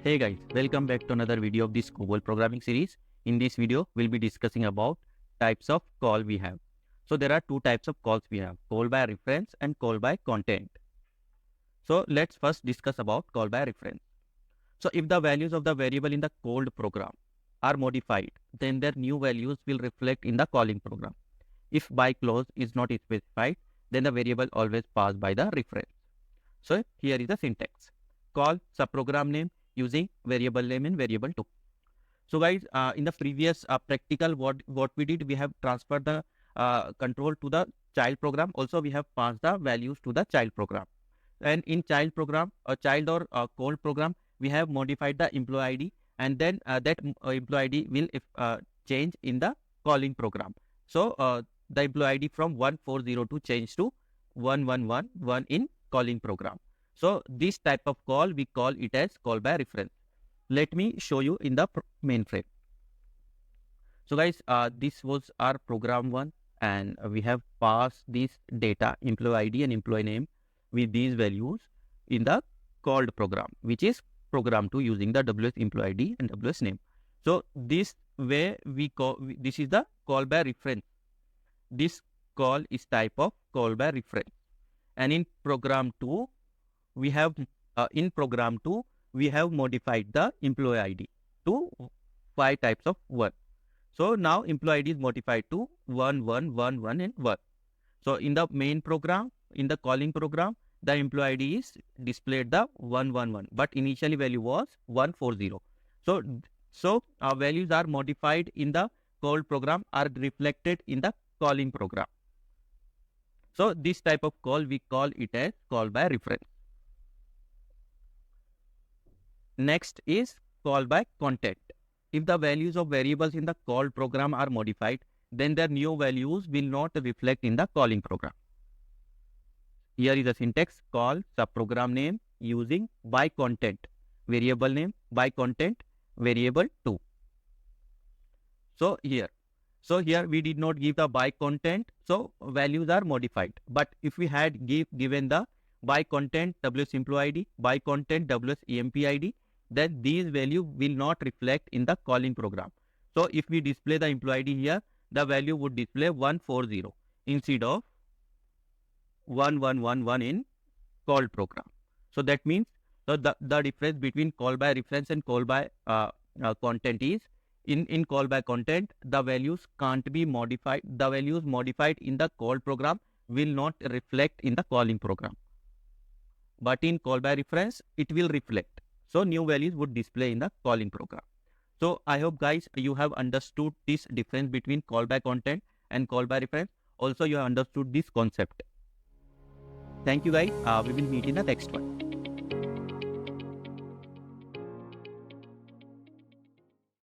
Hey guys, welcome back to another video of this COBOL programming series. In this video, we'll be discussing about types of call we have. So there are two types of calls we have, call by reference and call by content. So let's first discuss about call by reference. So if the values of the variable in the called program are modified, then their new values will reflect in the calling program. If by clause is not specified, then the variable always pass by the reference. So here is the syntax. Call subprogram name using variable name and variable 2. So guys, in the previous practical, what we did, we have transferred the control to the child program. Also, we have passed the values to the child program. And in child program, a child or a call program, we have modified the employee ID, and then that employee ID will change in the calling program. So the employee ID from 1402 change to 1111 in calling program. So this type of call, we call it as call by reference. Let me show you in the mainframe. So guys, this was our program 1, and we have passed this data, employee ID and employee name, with these values in the called program, which is program 2 using the WS employee ID and WS name. So this way we call, this is the call by reference. This call is type of call by reference. And in program 2, we have we have modified the employee ID to 5 types of 1. So now employee ID is modified to 1111 and 1. So in the main program, in the calling program, the employee ID is displayed the 111, but initially value was 140. So our values are modified in the called program are reflected in the calling program. So this type of call, we call it as call by reference. Next is call by content. If the values of variables in the called program are modified, then their new values will not reflect in the calling program. Here is the syntax: call subprogram name using by content, variable name, by content, variable 2. So here we did not give the by content, so values are modified. But if we had given the by content WS employee ID, by content WS EMP ID, then these values will not reflect in the calling program. So if we display the employee ID here, the value would display 140 instead of 1111 in called program. So that means the difference between call by reference and call by content is, in call by content, the values can't be modified. The values modified in the call program will not reflect in the calling program. But in call by reference, it will reflect. So new values would display in the calling program. So I hope guys you have understood this difference between call by content and call by reference. Also you have understood this concept. Thank you guys. We will meet in the next one.